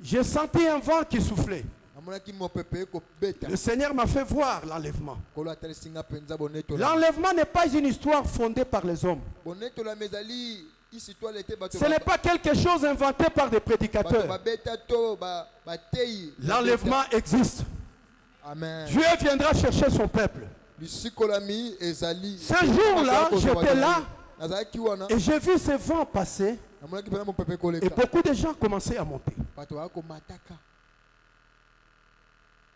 J'ai senti un vent qui soufflait.
namonaki mopepe ekobeta
Le Seigneur m'a fait voir l'enlèvement.
kolo atalisi nga penza bonetola
L'enlèvement n'est pas une histoire fondée par les hommes.
bonetola mezali histoire était bato
Ce n'est pas quelque chose inventé par des
bato
prédicateurs.
babeta to batei
L'enlèvement existe.
amen
Dieu viendra chercher son peuple.
lisikolami ezali
Ce jour-là, j'étais là
nazalaki wana
et j'ai vu ce vent passer
namonaki mpena mopepe
et
koleka
beaucoup de gens commençaient à monter.
bato bakomataka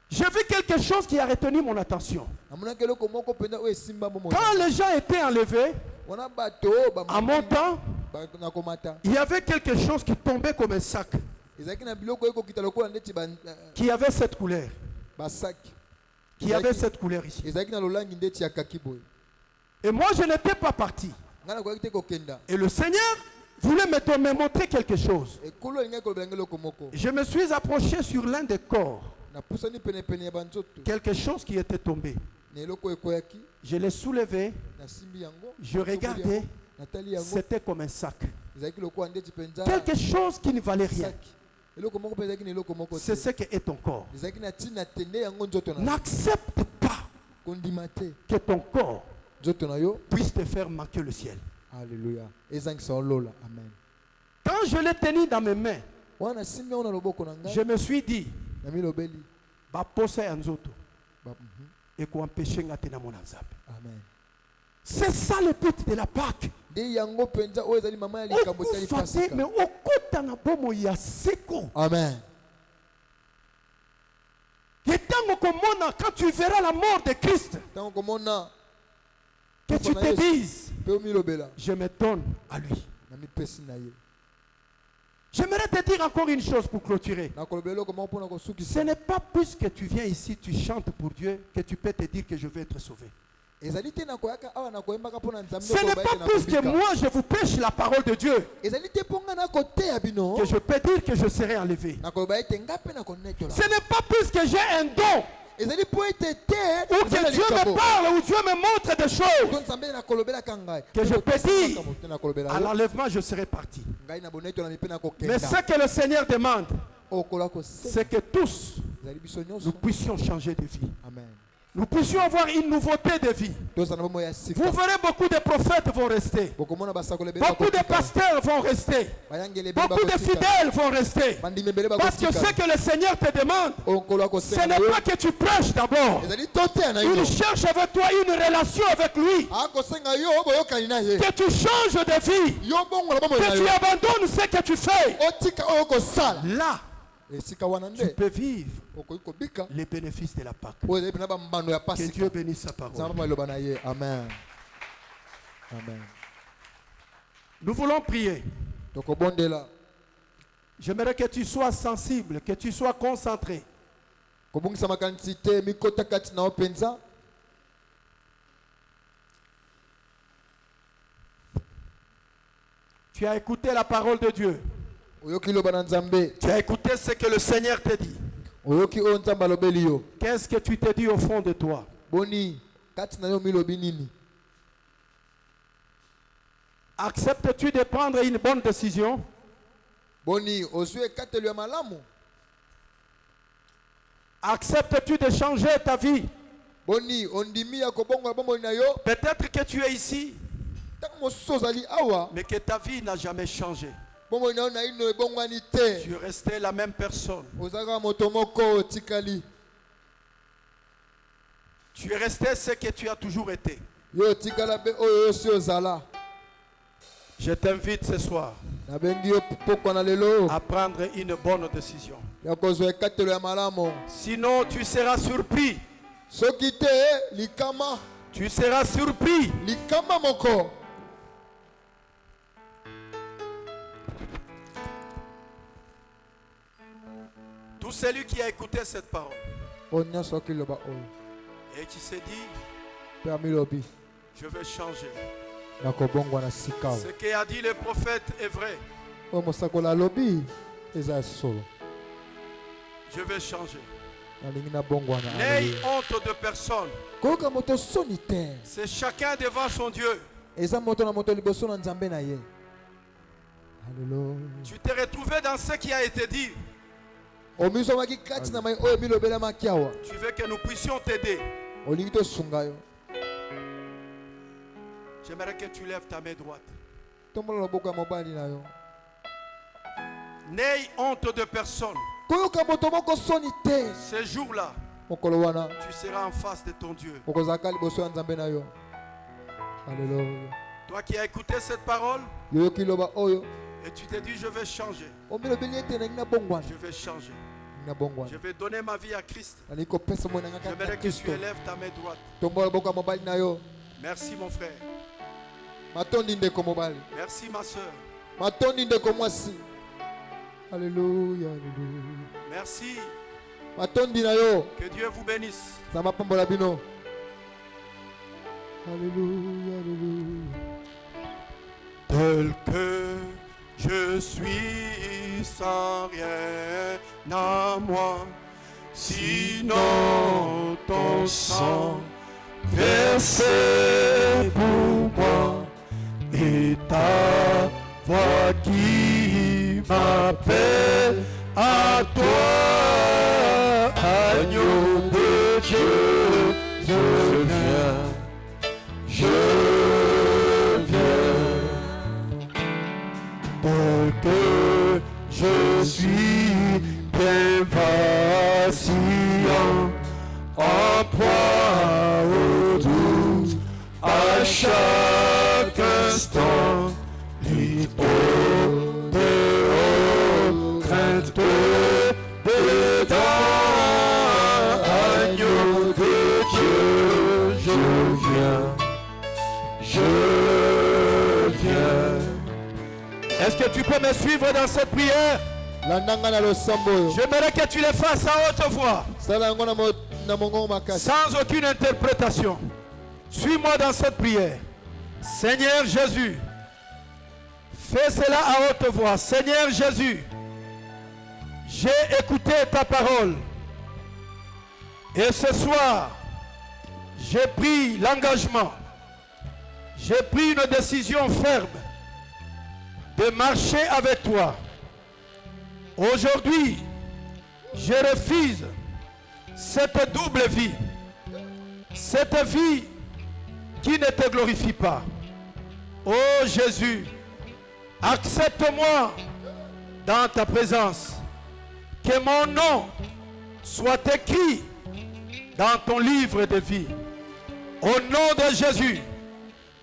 J'ai vu quelque chose qui a retenu mon attention.
namonaki eloko moko mpenza oyo esimba mo
Quand les gens étaient enlevés,
wana bato
en montant,
na komata
il y avait quelque chose qui tombait comme un sac,
ezalaki na biloko ekokita lokola ndeti
qui avait cette couleur,
basaki
qui avait cette couleur ici.
ezalaki na lolangi ndeti ya kaki boye
Et moi, je n'étais pas parti.
ngai nakoki te kokenda
Et le Seigneur voulait me montrer quelque chose.
ekolo elingai kolobela ngai eloko moko
Je me suis approché sur l'un des corps,
napusani penepene ya banzoto
quelque chose qui était tombé.
na eloko ekoyaki
Je l'ai soulevé,
nasimbi yango
je regardais,
natali yango
c'était comme un sac.
ezalaki lokola ndeti mpenza
Quelque chose qui ne valait rien.
saki eloko moko mpe ezalaki na eloko moko
C'est
te
ce que est ton corps.
ezalaki na ntina tende yango nzoto na yo
N'accepte pas
kondima te
que ton corps
nzoto na yo
puisse te faire manquer le ciel.
alleluya ezangisa olola amen
Quand je l'ai tenu dans mes mains,
wana nasimbi yango na loboko na
je
ngai
me suis dit,
namilobeli
baposa ya nzoto
mhm.
ekoampeshe nga te na mona nzambe.
amen
C'est ça le but de la Pâque.
nde yango mpenza oyo ezali mama ya likambo etali
Okufa te,
pasika
mais okota na bomoi ya seko.
amen
Et tant komona, quand tu verras la mort de Christ,
ntango komona
que tu te dises,
mpe omilobela
je me donne à lui.
namipesi na ye
J'aimerais te dire encore une chose pour clôturer.
nakolobela eloko moko mpona
Ce
kosukisa
n'est pas puisque tu viens ici, tu chantes pour Dieu, que tu peux te dire que je vais être sauvé.
ezali te nakoyaka awa nakoyembaka mpo na nzambe
Ce n'est pas puisque moi je vous prêche la parole de Dieu
ezali te mpo nga nakoteya bino
que je peux dire que je serai enlevé.
nakoloba ete nga mpe nakonetola
Ce n'est pas puisque j'ai un don
ezali mpo ete te
ou que Dieu me parle ou Dieu me montre des choses
to nzambe nakolobelaka ngai
que je peux dire
te nakolobela
à
yo
l'enlèvement je serai parti.
ngai na bonetolami mpe
Mais
nakokenda
ce que le Seigneur demande,
okola kosala
c'est que tous
ezali biso
nous
nyonso
puissions changer de vie.
amen
Nous puissions avoir une nouveauté de vie.
tozala na bomoi ya sika
Vous verrez beaucoup de prophètes vont rester.
bokomona basakoli ebele
Beaucoup de pasteurs vont rester.
bayangeli ebele
Beaucoup de fidèles vont rester.
bandimi ebele
Parce que ce que le Seigneur te demande,
okola
ce
kosenga
n'est
yo
pas que tu prêches d'abord.
ezali toteya na yo
Il cherche avec toi une relation avec lui.
akosenga yo boyokani na ye
Que tu changes de vie.
yo bongola bomoi na
Que tu
yo
abandonnes ce que tu fais.
otika oyo okosala
Là,
esika wana
tu
nde
peux vivre
okoki kobika
les bénéfices de la Pâque.
oyo ezali mpena bambano ya
Que
pasika
Dieu bénisse sa
nzambe
parole.
mama eloba na ye amen amen
Nous voulons prier.
tokobondela
J'aimerais que tu sois sensible, que tu sois concentré.
kobongisa makanisi te mikota kati na yo mpenza
Tu as écouté la parole de Dieu.
oyoki liloba na nzambe
Tu as écouté ce que le Seigneur te dit.
oyoki oyo nzambe alobeli yo
Qu'est-ce que tu te dis au fond de toi?
boni kati na yo milobi nini
Acceptes-tu de prendre une bonne décision?
boni ozwi ekatelo ya malamu
Acceptes-tu de changer ta vie?
boni ondimi ya kobongola bomoi na yo
Peut-être que tu es ici,
ntango mosusu ozali awa
mais que ta vie n'a jamais changé.
bomoi na yo na ino ebongwani te
Tu es resté la même personne.
ozalaka moto moko otikali
Tu es resté ce que tu as toujours été.
yo otikala mpe oyo yo si ozala
Je t'invite ce soir
nabengi yo pokwa na lelo
à prendre une bonne décision.
ya kozwa ekatelo ya malamu
Sinon, tu seras surpris.
soki te likama
Tu seras surpris.
likama moko
Tout celui qui a écouté cette parole
oyo nyonso oki liloba oyo
et qui s'est dit,
mpe amilobi
je veux changer. Ce qu'a dit le prophète est vrai. Je vais changer. N'ayez honte de personne. C'est chacun devant son Dieu. Tu t'es retrouvé dans ce qui a été dit. Tu veux que nous puissions t'aider. J'aimerais que tu lèves ta main droite. N'aie honte de personne. Ce jour-là, tu seras en face de ton Dieu. Toi qui as écouté cette parole, et tu t'es dit, je vais changer. Je vais changer. Je vais donner ma vie à Christ. J'aimerais que tu élèves ta main droite. Merci mon frère. Merci ma soeur.
Alléluia.
Merci. Que Dieu vous bénisse.
Alléluia.
Tel que je suis sans rien à moi, sinon ton sang versé pour moi et ta voix qui m'appelle à toi, agneau de Dieu, je viens. Tel que je suis bien vacillant, en proie aux doutes à chaque instant, libre de haute crainte dedans, agneau de Dieu, je viens. Est-ce que tu peux me suivre dans cette prière? J'aimerais que tu le fasses à haute voix, sans aucune interprétation. Suis-moi dans cette prière. Seigneur Jésus, fais cela à haute voix. Seigneur Jésus, j'ai écouté ta parole. Et ce soir, j'ai pris l'engagement. J'ai pris une décision ferme de marcher avec toi. Aujourd'hui, je refuse cette double vie, cette vie qui ne te glorifie pas. Oh Jésus, accepte-moi dans ta présence, que mon nom soit écrit dans ton livre de vie. Au nom de Jésus,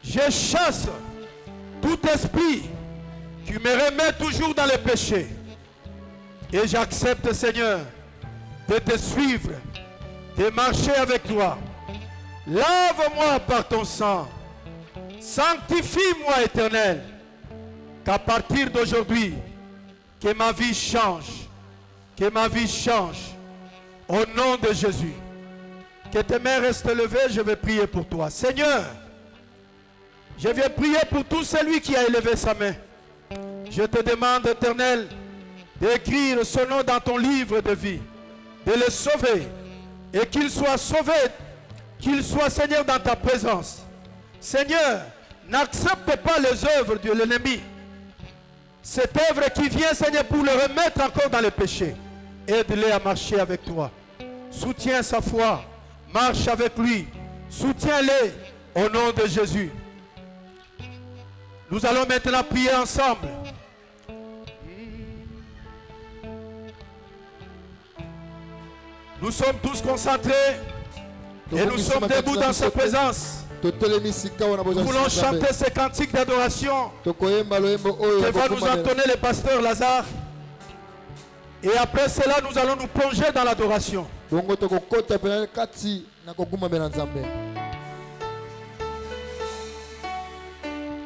je chasse tout esprit qui me remet toujours dans le péché. Et j'accepte, Seigneur, de te suivre, de marcher avec toi. Lave-moi par ton sang. Sanctifie-moi, Éternel. Qu'à partir d'aujourd'hui, que ma vie change. Que ma vie change. Au nom de Jésus. Que tes mains restent levées, je vais prier pour toi. Seigneur, je viens prier pour tout celui qui a élevé sa main. Je te demande, Éternel, d'écrire ce nom dans ton livre de vie, de le sauver, et qu'il soit sauvé, qu'il soit, Seigneur, dans ta présence. Seigneur, n'accepte pas les œuvres de l'ennemi. Cette œuvre qui vient, Seigneur, pour le remettre encore dans le péché. Aide-les à marcher avec toi. Soutiens sa foi. Marche avec lui. Soutiens-les au nom de Jésus. Nous allons maintenant prier ensemble. Nous sommes tous concentrés et nous sommes debout dans sa présence. Nous voulons chanter ces cantiques d'adoration que va nous entonner le pasteur Lazare. Et après cela, nous allons nous plonger dans l'adoration.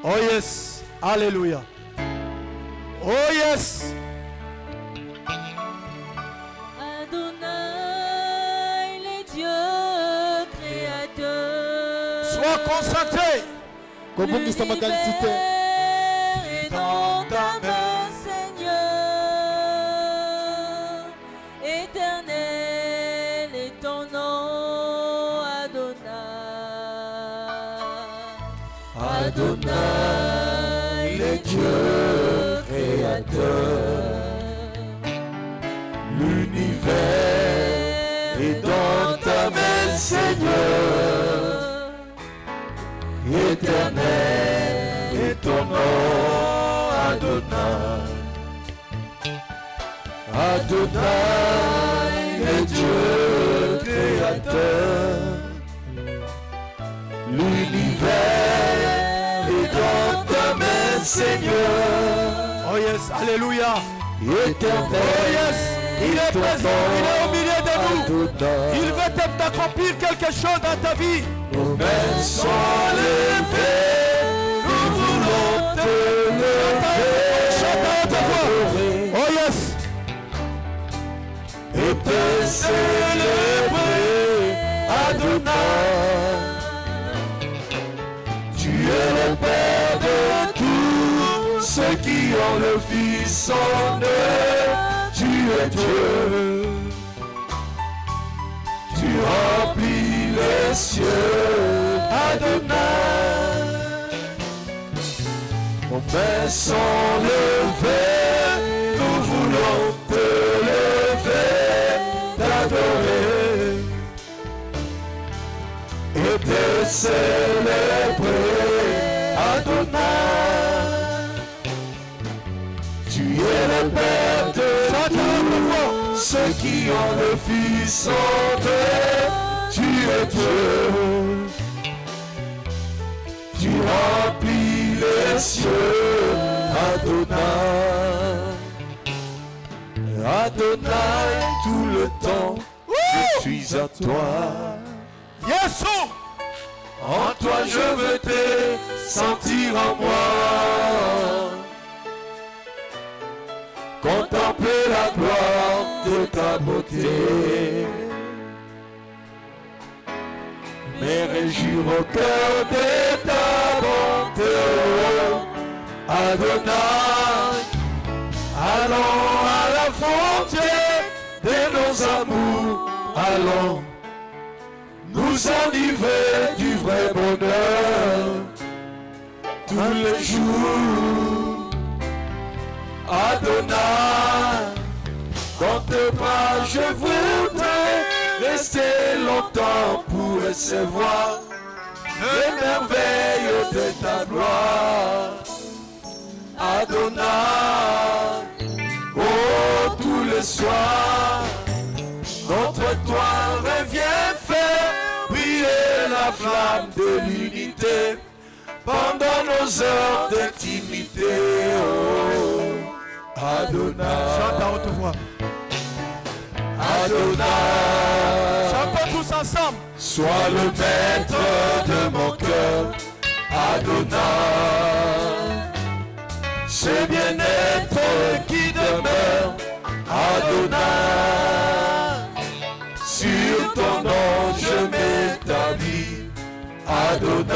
Oh yes, alléluia. Oh yes.
Adonai, les dieux créateurs.
Sois concentré.
kobungisa makanisi te.
Est dans ta main, Seigneur. Éternel est ton nom, Adonai. Adonai, le Dieu créateur. L'univers est dans ta main, Seigneur. Éternel est ton nom, Adonai. Adonai, le Dieu créateur. L'univers est dans ta main, Seigneur.
Oh yes, alléluia.
Éternel,
Oh yes, il est présent, il est au milieu de nous.
Adonai.
Il veut t'accomplir quelque chose dans ta vie.
Nos mains sont levées, nous voulons te lever.
Chante à haute voix. Oh yes.
Et te célébrer, Adonai. Tu es le Père de tous ceux qui ont le Fils en eux. Tu es Dieu. Tu remplis les cieux, Adonai. Nos mains sont levées, nous voulons te lever, t'adorer et te célébrer, Adonai. Tu es le Père de tous ceux qui ont le Fils en eux. Tu es Dieu. Tu remplis les cieux, Adonai. Adonai, tout le temps, je suis à toi.
Yes.
En toi je veux te sentir en moi. Contempler la gloire de ta beauté. Mais réjouir au cœur de ta bonté. Adonai, allons à la frontière de nos amours. Allons nous enivrer du vrai bonheur tous les jours. Adonai, dans tes bras je voudrais rester longtemps pour recevoir les merveilles de ta gloire. Adonai, oh tous les soirs, notre toi revient faire briller la flamme de l'unité pendant nos heures d'intimité. Oh, Adonai.
Chante à haute voix.
Adonai.
Chantons tous ensemble.
Sois le maître de mon cœur. Adonai. Ce bien-être qui demeure. Adonai. Sur ton nom je m'établis. Adonai.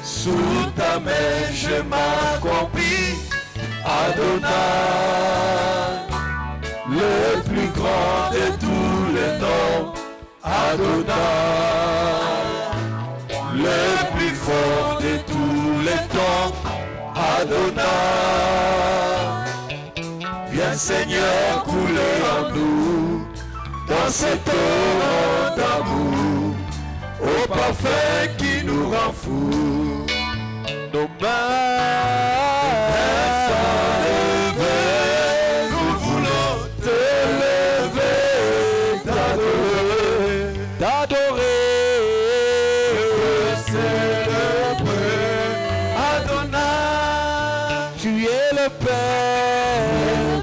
Sous ta main je m'accomplis. Adonai. Le plus grand de tous les noms. Adonai. Le plus fort de tous les temps. Adonai. Viens Seigneur couler en nous dans cet torrent d'amour au parfum qui nous rend fous. Nos mains sont levées, nous voulons te lever, t'adorer, te célébrer. Adonai, tu es le Père,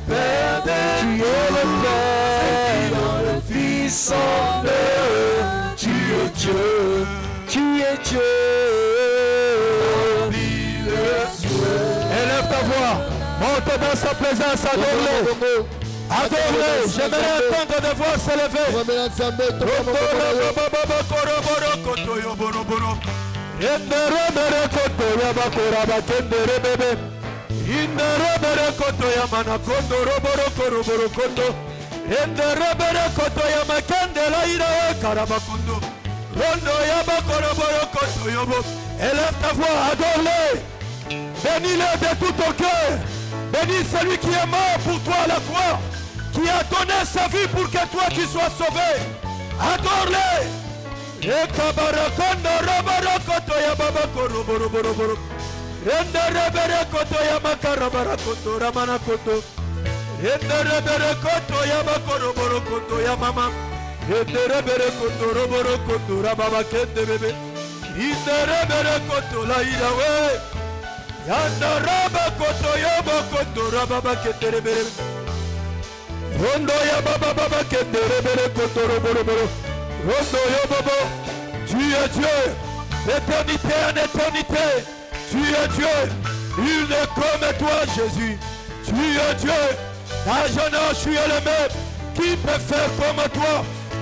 tu es le Père, le Fils en eux, tu es Dieu, tu es Dieu.
Élève ta voix. Monte dans sa présence. Adore-le. Adore-le. J'aimerais entendre des voix s'élever.
Yenderebere koto yabakora bakendere bebe. Yenderebere koto yamana kondo roboro koroboro koto. Yenderebere koto yamakendela ira karabakondo. Rondo yabakoroboro koto yobo. Élève ta voix, adore-le. Bénis-le de tout ton cœur. Bénis celui qui est mort pour toi à la croix, qui a donné sa vie pour que toi tu sois sauvé. Adore-le. Tu es Dieu, d'éternité en éternité. Tu es Dieu, il est comme toi, Jésus. Tu es Dieu, ta jeunesse, tu es le même. Qui peut faire comme toi?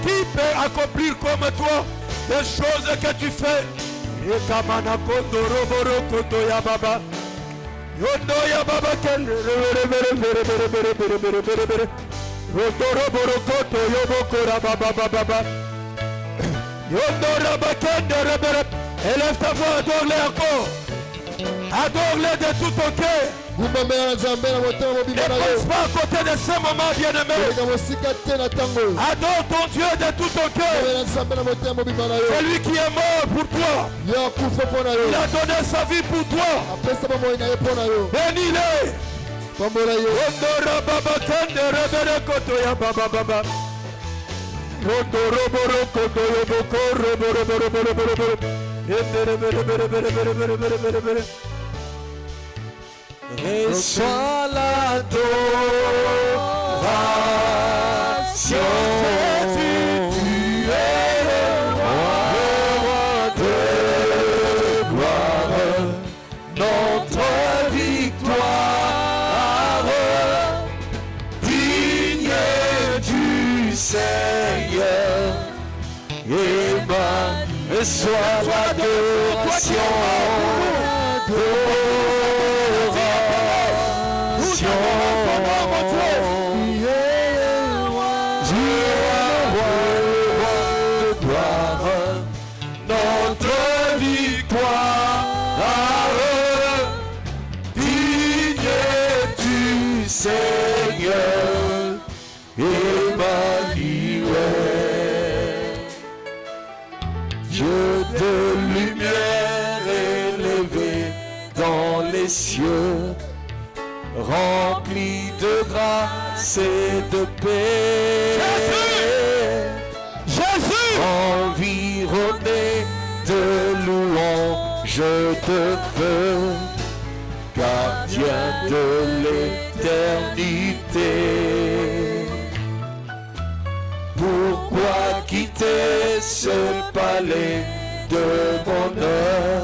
Qui peut accomplir comme toi les choses que tu fais? Yekamana kondo roboro kondo ya baba. Yondo ya baba kende roto roboro kondo yoboko rababa baba. Yondo rabakende rebere. Élève ta voix, adore-le encore. Adore-le de tout ton cœur. Ne passe pas à côté de ce moment, bien-aimé. Adore ton Dieu de tout ton cœur. C'est lui qui est mort pour toi. Il a donné sa vie pour toi. Bénis-le. Reçois l'adoration. Tu es le roi de gloire. Notre victoire, digne du Seigneur. Reçois l'adoration. Seigneur, Emmanuel, Dieu de lumière élevé dans les cieux, rempli de grâce et de paix. Jésus, environné de louanges de feu, gardien de l'éternité. Pourquoi quitter ce palais de bonheur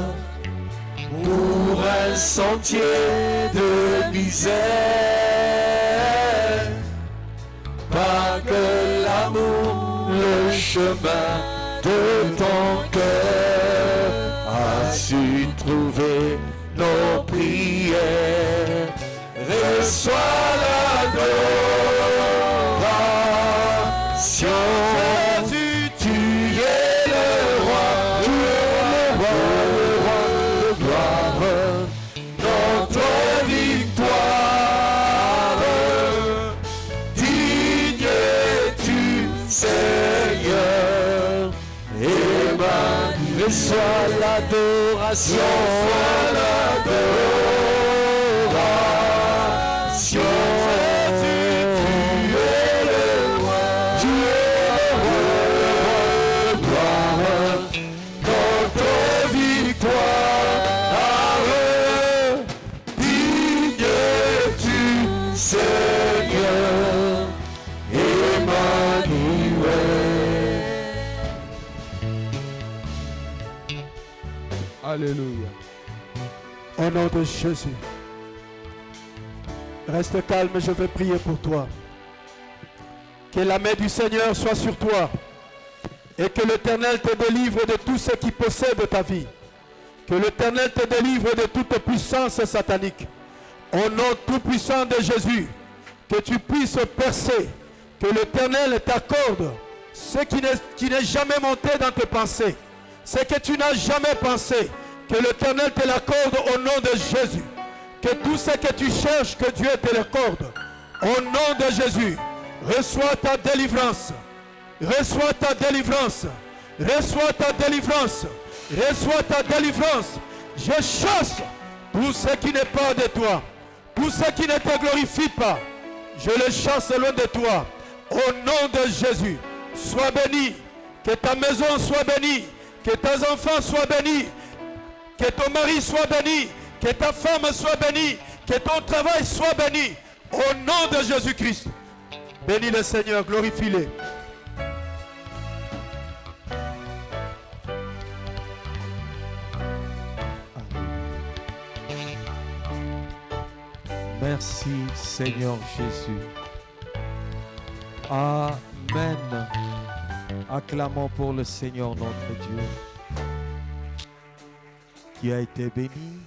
pour un sentier de misère? Pas que l'amour, le chemin de ton cœur a su trouver nos prières. Reçois l'adoration. Jésus, tu es le roi, tu es le roi de gloire. Notre victoire, digne tu Seigneur. Emmanuel, reçois l'adoration.
Alléluia.
Au nom de Jésus. Reste calme, je vais prier pour toi. Que la main du Seigneur soit sur toi et que l'Éternel te délivre de tout ce qui possède ta vie. Que l'Éternel te délivre de toute puissance satanique. Au nom tout-puissant de Jésus, que tu puisses percer, que l'Éternel t'accorde ce qui n'est jamais monté dans tes pensées, ce que tu n'as jamais pensé, que l'Éternel te l'accorde au nom de Jésus. Que tout ce que tu cherches, que Dieu te l'accorde. Au nom de Jésus, reçois ta délivrance. Reçois ta délivrance. Reçois ta délivrance. Reçois ta délivrance. Je chasse tout ce qui n'est pas de toi. Tout ce qui ne te glorifie pas. Je le chasse loin de toi. Au nom de Jésus, sois béni. Que ta maison soit bénie. Que tes enfants soient bénis. Que ton mari soit béni. Que ta femme soit bénie. Que ton travail soit béni. Au nom de Jésus-Christ. Bénis le Seigneur, glorifie-le.
Merci Seigneur Jésus. Amen. Acclamons pour le Seigneur notre Dieu qui a été béni